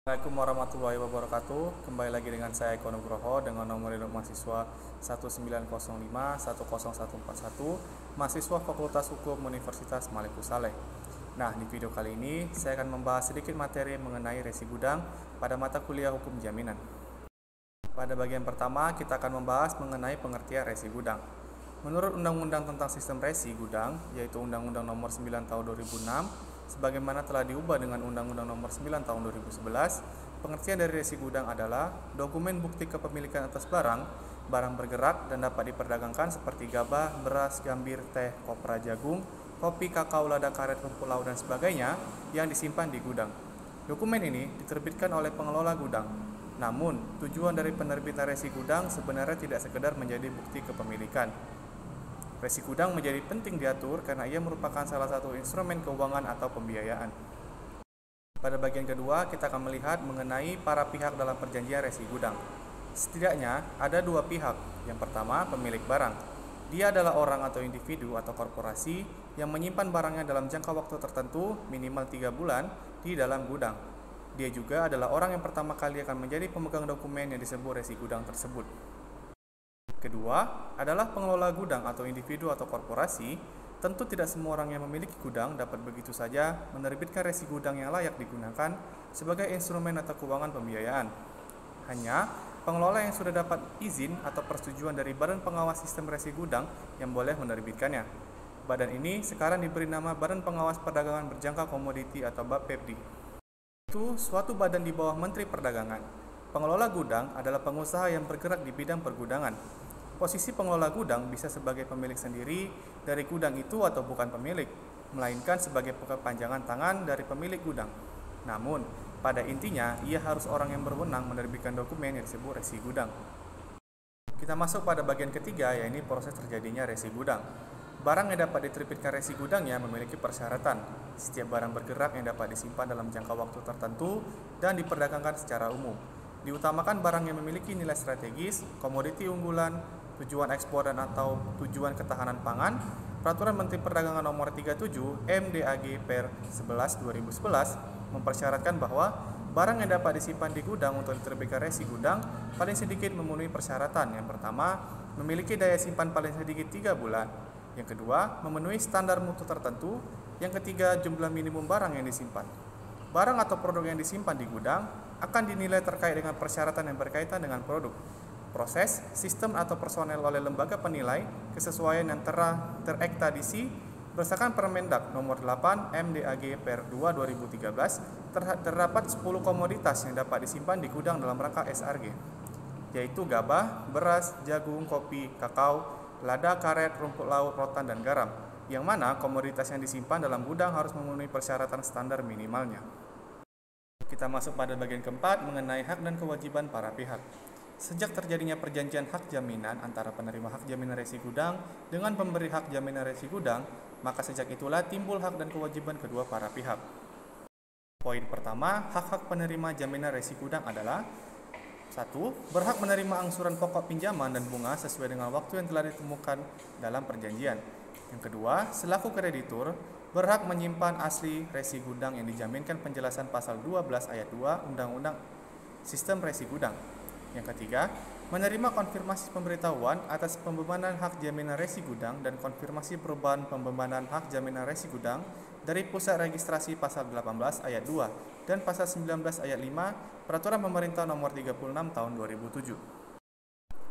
Assalamualaikum warahmatullahi wabarakatuh. Kembali lagi dengan saya Eko Nugroho dengan nomor induk mahasiswa 1905101141, mahasiswa Fakultas Hukum Universitas Maliku Saleh. Nah, di video kali ini saya akan membahas sedikit materi mengenai resi gudang pada mata kuliah Hukum Jaminan. Pada bagian pertama, kita akan membahas mengenai pengertian resi gudang. Menurut Undang-Undang tentang Sistem Resi Gudang, yaitu Undang-Undang Nomor 9 Tahun 2006, sebagaimana telah diubah dengan Undang-Undang Nomor 9 Tahun 2011, pengertian dari resi gudang adalah dokumen bukti kepemilikan atas barang bergerak dan dapat diperdagangkan seperti gabah, beras, gambir, teh, kopra, jagung, kopi, kakao, lada, karet, rumput laut, dan sebagainya yang disimpan di gudang. Dokumen ini diterbitkan oleh pengelola gudang. Namun, tujuan dari penerbitan resi gudang sebenarnya tidak sekedar menjadi bukti kepemilikan. Resi gudang menjadi penting diatur karena ia merupakan salah satu instrumen keuangan atau pembiayaan. Pada bagian kedua, kita akan melihat mengenai para pihak dalam perjanjian resi gudang. Setidaknya ada dua pihak. Yang pertama, pemilik barang. Dia adalah orang atau individu atau korporasi yang menyimpan barangnya dalam jangka waktu tertentu minimal 3 bulan di dalam gudang. Dia juga adalah orang yang pertama kali akan menjadi pemegang dokumen yang disebut resi gudang tersebut. Kedua adalah pengelola gudang atau individu atau korporasi. Tentu tidak semua orang yang memiliki gudang dapat begitu saja menerbitkan resi gudang yang layak digunakan sebagai instrumen atau keuangan pembiayaan. Hanya pengelola yang sudah dapat izin atau persetujuan dari Badan Pengawas Sistem Resi Gudang yang boleh menerbitkannya. Badan ini sekarang diberi nama Badan Pengawas Perdagangan Berjangka Komoditi atau BAPEPDI. Itu suatu badan di bawah Menteri Perdagangan. Pengelola gudang adalah pengusaha yang bergerak di bidang pergudangan. Posisi pengelola gudang bisa sebagai pemilik sendiri dari gudang itu atau bukan pemilik, melainkan sebagai perpanjangan tangan dari pemilik gudang. Namun, pada intinya, ia harus orang yang berwenang menerbitkan dokumen yang disebut resi gudang. Kita masuk pada bagian ketiga, yaitu proses terjadinya resi gudang. Barang yang dapat diterbitkan resi gudangnya memiliki persyaratan. Setiap barang bergerak yang dapat disimpan dalam jangka waktu tertentu dan diperdagangkan secara umum. Diutamakan barang yang memiliki nilai strategis, komoditi unggulan, tujuan ekspor dan atau tujuan ketahanan pangan. Peraturan Menteri Perdagangan Nomor 37 MDAG per 11/2011 mempersyaratkan bahwa barang yang dapat disimpan di gudang untuk diterbitkan resi gudang paling sedikit memenuhi persyaratan. Yang pertama, memiliki daya simpan paling sedikit 3 bulan. Yang kedua, memenuhi standar mutu tertentu. Yang ketiga, jumlah minimum barang yang disimpan. Barang atau produk yang disimpan di gudang akan dinilai terkait dengan persyaratan yang berkaitan dengan produk, proses, sistem atau personel oleh lembaga penilai kesesuaian yang terektadisi berdasarkan Permendak Nomor 8 MDAG per 2/2013. Terdapat 10 komoditas yang dapat disimpan di gudang dalam rangka SRG, yaitu gabah, beras, jagung, kopi, kakao, lada, karet, rumput laut, rotan, dan garam, yang mana komoditas yang disimpan dalam gudang harus memenuhi persyaratan standar minimalnya. Kita masuk pada bagian keempat mengenai hak dan kewajiban para pihak. Sejak terjadinya perjanjian hak jaminan antara penerima hak jaminan resi gudang dengan pemberi hak jaminan resi gudang, maka sejak itulah timbul hak dan kewajiban kedua para pihak. Poin pertama, hak-hak penerima jaminan resi gudang adalah: 1. Berhak menerima angsuran pokok pinjaman dan bunga sesuai dengan waktu yang telah ditemukan dalam perjanjian. Yang kedua, selaku kreditur, berhak menyimpan asli resi gudang yang dijaminkan penjelasan pasal 12 ayat 2 Undang-Undang Sistem Resi Gudang. Yang ketiga, menerima konfirmasi pemberitahuan atas pembebanan hak jaminan resi gudang dan konfirmasi perubahan pembebanan hak jaminan resi gudang dari Pusat Registrasi pasal 18 ayat 2 dan pasal 19 ayat 5 Peraturan Pemerintah Nomor 36 Tahun 2007.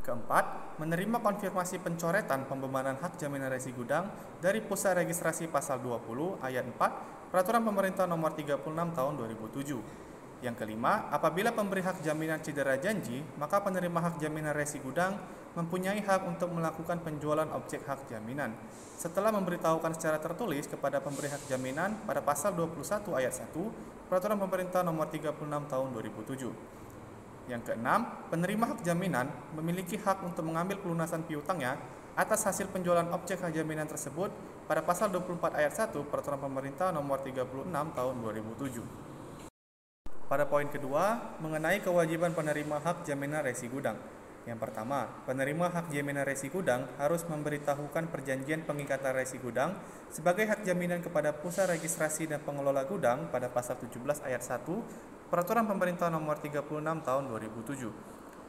Keempat, menerima konfirmasi pencoretan pembebanan hak jaminan resi gudang dari Pusat Registrasi pasal 20 ayat 4 Peraturan Pemerintah Nomor 36 Tahun 2007. Yang kelima, apabila pemberi hak jaminan cedera janji, maka penerima hak jaminan resi gudang mempunyai hak untuk melakukan penjualan objek hak jaminan setelah memberitahukan secara tertulis kepada pemberi hak jaminan pada pasal 21 ayat 1 Peraturan Pemerintah Nomor 36 Tahun 2007. Yang keenam, penerima hak jaminan memiliki hak untuk mengambil pelunasan piutangnya atas hasil penjualan objek hak jaminan tersebut pada pasal 24 ayat 1 Peraturan Pemerintah Nomor 36 Tahun 2007. Pada poin kedua, mengenai kewajiban penerima hak jaminan resi gudang. Yang pertama, penerima hak jaminan resi gudang harus memberitahukan perjanjian pengikatan resi gudang sebagai hak jaminan kepada Pusat Registrasi dan Pengelola Gudang pada pasal 17 ayat 1 Peraturan Pemerintah Nomor 36 Tahun 2007.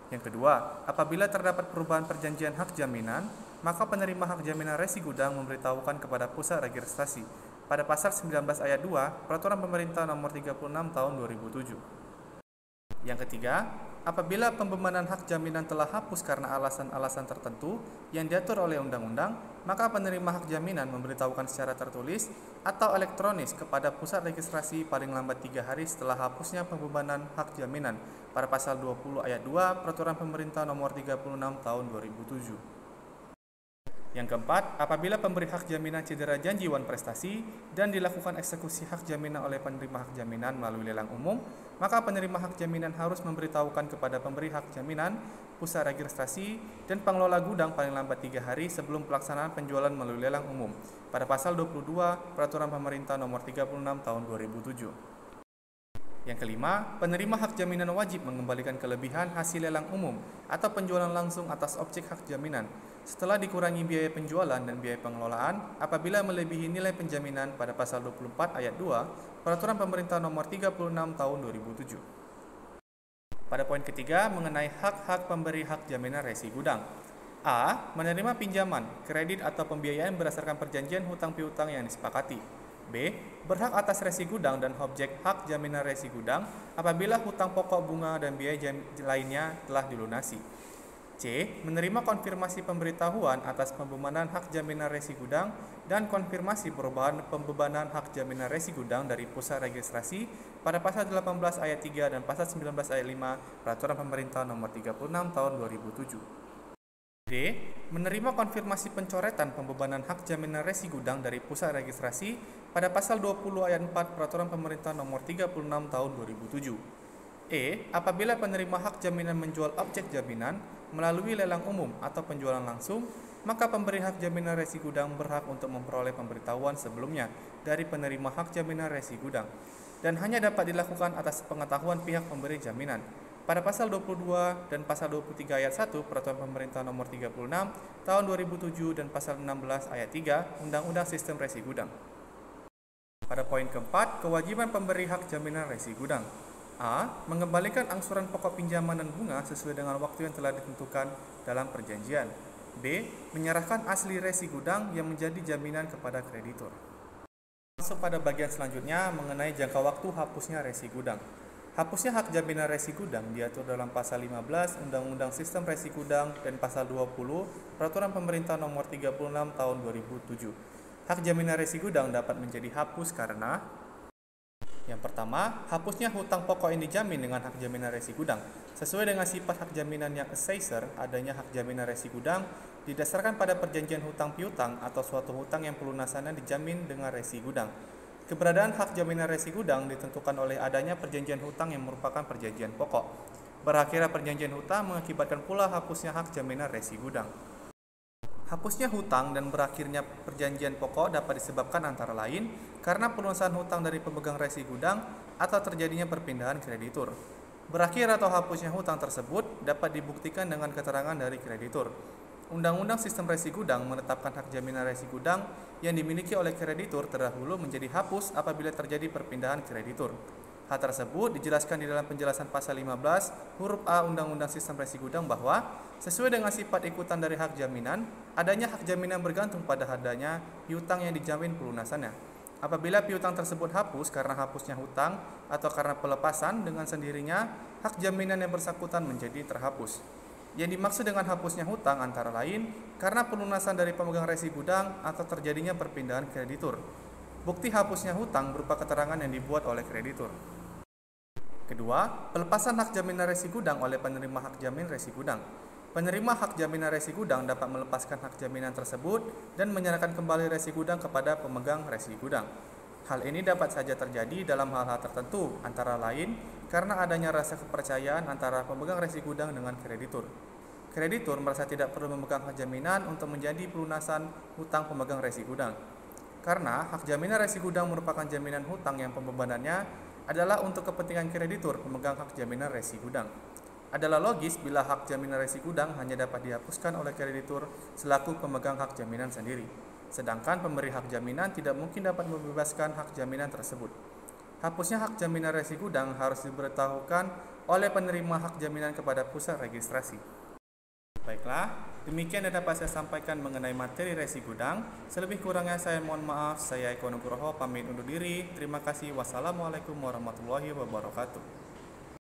Yang kedua, apabila terdapat perubahan perjanjian hak jaminan, maka penerima hak jaminan resi gudang memberitahukan kepada pusat registrasi pada pasal 19 ayat 2 Peraturan Pemerintah Nomor 36 Tahun 2007. Yang ketiga, apabila pembebanan hak jaminan telah hapus karena alasan-alasan tertentu yang diatur oleh undang-undang, maka penerima hak jaminan memberitahukan secara tertulis atau elektronis kepada pusat registrasi paling lambat 3 hari setelah hapusnya pembebanan hak jaminan pada pasal 20 ayat 2 Peraturan Pemerintah Nomor 36 Tahun 2007. Yang keempat, apabila pemberi hak jaminan cedera janji wan prestasi dan dilakukan eksekusi hak jaminan oleh penerima hak jaminan melalui lelang umum, maka penerima hak jaminan harus memberitahukan kepada pemberi hak jaminan, pusat registrasi, dan pengelola gudang paling lambat 3 hari sebelum pelaksanaan penjualan melalui lelang umum pada pasal 22 Peraturan Pemerintah Nomor 36 Tahun 2007. Yang kelima, penerima hak jaminan wajib mengembalikan kelebihan hasil lelang umum atau penjualan langsung atas objek hak jaminan setelah dikurangi biaya penjualan dan biaya pengelolaan apabila melebihi nilai penjaminan pada pasal 24 ayat 2 Peraturan Pemerintah Nomor 36 Tahun 2007. Pada poin ketiga mengenai hak-hak pemberi hak jaminan resi gudang. A. Menerima pinjaman, kredit atau pembiayaan berdasarkan perjanjian hutang piutang yang disepakati. B. Berhak atas resi gudang dan objek hak jaminan resi gudang apabila hutang pokok bunga dan biaya lainnya telah dilunasi. C. Menerima konfirmasi pemberitahuan atas pembebanan hak jaminan resi gudang dan konfirmasi perubahan pembebanan hak jaminan resi gudang dari pusat registrasi pada pasal 18 ayat 3 dan pasal 19 ayat 5 Peraturan Pemerintah Nomor 36 Tahun 2007. D. Menerima konfirmasi pencoretan pembebanan hak jaminan resi gudang dari pusat registrasi pada pasal 20 ayat 4 Peraturan Pemerintah Nomor 36 Tahun 2007. E. Apabila penerima hak jaminan menjual objek jaminan melalui lelang umum atau penjualan langsung, maka pemberi hak jaminan resi gudang berhak untuk memperoleh pemberitahuan sebelumnya dari penerima hak jaminan resi gudang dan hanya dapat dilakukan atas pengetahuan pihak pemberi jaminan pada pasal 22 dan pasal 23 ayat 1 Peraturan Pemerintah Nomor 36 Tahun 2007 dan pasal 16 ayat 3 Undang-Undang Sistem Resi Gudang. Pada poin keempat, kewajiban pemberi hak jaminan resi gudang. A. Mengembalikan angsuran pokok pinjaman dan bunga sesuai dengan waktu yang telah ditentukan dalam perjanjian. B. Menyerahkan asli resi gudang yang menjadi jaminan kepada kreditur. Masuk pada bagian selanjutnya mengenai jangka waktu hapusnya resi gudang. Hapusnya hak jaminan resi gudang diatur dalam pasal 15 Undang-Undang Sistem Resi Gudang dan pasal 20 Peraturan Pemerintah Nomor 36 Tahun 2007. Hak jaminan resi gudang dapat menjadi hapus karena: yang pertama, hapusnya hutang pokok yang dijamin dengan hak jaminan resi gudang. Sesuai dengan sifat hak jaminan yang assessor, adanya hak jaminan resi gudang didasarkan pada perjanjian hutang piutang atau suatu hutang yang pelunasannya dijamin dengan resi gudang. Keberadaan hak jaminan resi gudang ditentukan oleh adanya perjanjian hutang yang merupakan perjanjian pokok. Berakhirnya perjanjian hutang mengakibatkan pula hapusnya hak jaminan resi gudang. Hapusnya hutang dan berakhirnya perjanjian pokok dapat disebabkan antara lain karena pelunasan hutang dari pemegang resi gudang atau terjadinya perpindahan kreditur. Berakhir atau hapusnya hutang tersebut dapat dibuktikan dengan keterangan dari kreditur. Undang-Undang Sistem Resi Gudang menetapkan hak jaminan resi gudang yang dimiliki oleh kreditur terdahulu menjadi hapus apabila terjadi perpindahan kreditur. Hal tersebut dijelaskan di dalam penjelasan pasal 15 huruf A Undang-Undang Sistem Resi Gudang bahwa sesuai dengan sifat ikutan dari hak jaminan, adanya hak jaminan bergantung pada adanya piutang yang dijamin pelunasannya. Apabila piutang tersebut hapus karena hapusnya hutang atau karena pelepasan, dengan sendirinya hak jaminan yang bersangkutan menjadi terhapus. Yang dimaksud dengan hapusnya hutang antara lain karena pelunasan dari pemegang resi gudang atau terjadinya perpindahan kreditur. Bukti hapusnya hutang berupa keterangan yang dibuat oleh kreditur. Kedua, pelepasan hak jaminan resi gudang oleh penerima hak jamin resi gudang. Penerima hak jaminan resi gudang dapat melepaskan hak jaminan tersebut dan menyerahkan kembali resi gudang kepada pemegang resi gudang. Hal ini dapat saja terjadi dalam hal-hal tertentu, antara lain karena adanya rasa kepercayaan antara pemegang resi gudang dengan kreditur. Kreditur merasa tidak perlu memegang hak jaminan untuk menjadi pelunasan hutang pemegang resi gudang. Karena hak jaminan resi gudang merupakan jaminan hutang yang pembebanannya adalah untuk kepentingan kreditur pemegang hak jaminan resi gudang. Adalah logis bila hak jaminan resi gudang hanya dapat dihapuskan oleh kreditur selaku pemegang hak jaminan sendiri, sedangkan pemberi hak jaminan tidak mungkin dapat membebaskan hak jaminan tersebut. Hapusnya hak jaminan resi gudang harus diberitahukan oleh penerima hak jaminan kepada pusat registrasi. Baiklah, demikian yang dapat saya sampaikan mengenai materi resi gudang. Selebih kurangnya saya mohon maaf. Saya Eko Nugroho pamit undur diri. Terima kasih. Wassalamualaikum warahmatullahi wabarakatuh.